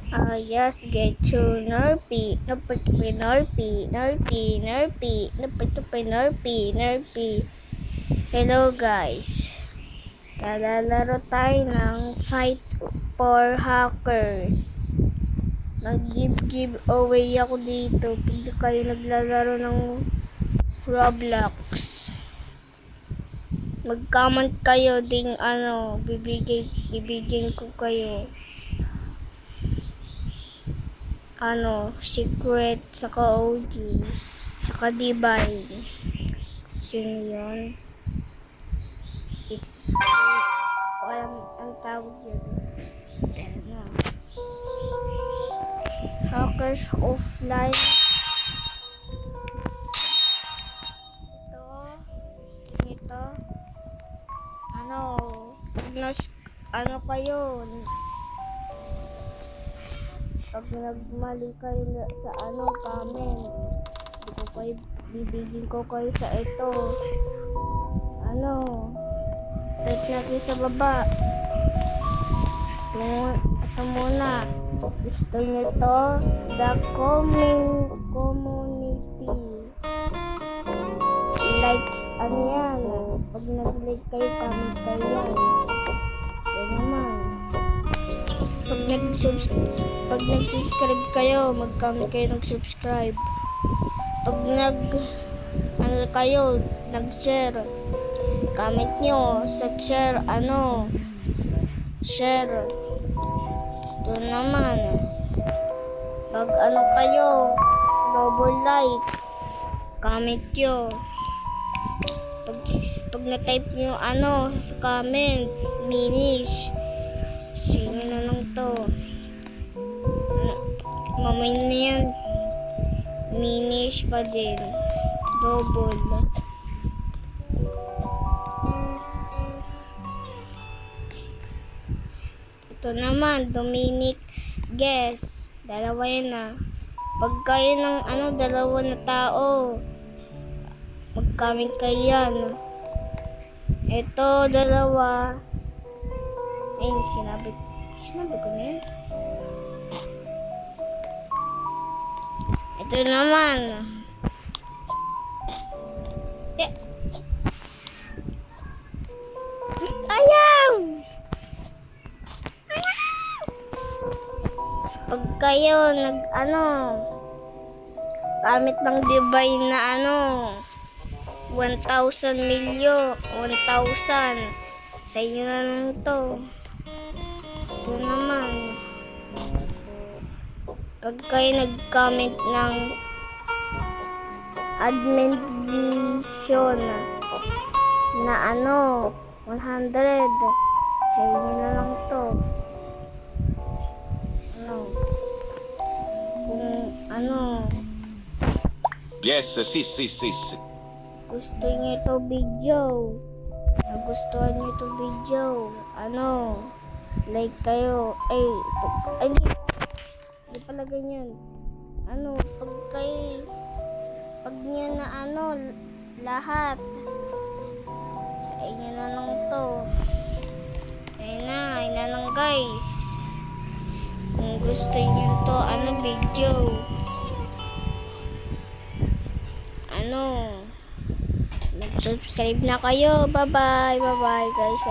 Yes, get to Nerpy, Nerpy. Hello guys. Lalaro tayo ng Fight for Hackers. Nag-give away ako dito pag kayo naglalaro ng Roblox. Mag-comment kayo ding bibigyan ko kayo. Secret, saka OG, saka Divine. Gusto nyo yun? It's walang ang tawag yun. Hackers offline. Ito. Kayo. Pag nagmali kayo sa comment, bibigyan ko kayo sa ito. Start natin sa baba. Ito muna. Gusto nyo to? The community. Like, yan. Pag nag-like kayo, comment kayo yan. Ito naman. Pag nag-subscribe kayo, mag-comment kayo nag-subscribe. Pag nag-share, comment nyo sa share, share. Ito naman. Pag kayo, double like, comment nyo. Pag na-type nyo sa comment, finish. Sino na lang to? Mamay na yan. Finish pa din. Double. Ito naman, Dominic Guess. Dalawa yan Pag kayo ng dalawa na tao, mag-comment kayo yan. Ito, dalawa. Ayun, sinabi ko na yun. Ito naman. Ayaw! Pag kayo gamit ng Divine na 1,000 milyon, 1,000. Sa inyo na lang to. Ito naman. Pag kayo nag-comment ng admin vision na 100, sa inyo na lang to. Yes, sis. Gusto niyo ito video. Nagustuhan niyo ito video. Like kayo. Hindi pala ganyan. Pag niyo na lahat. Sa inyo na lang to. Ayun na lang guys. Kung gusto niyo to, video. Mag-subscribe na kayo. Bye-bye guys.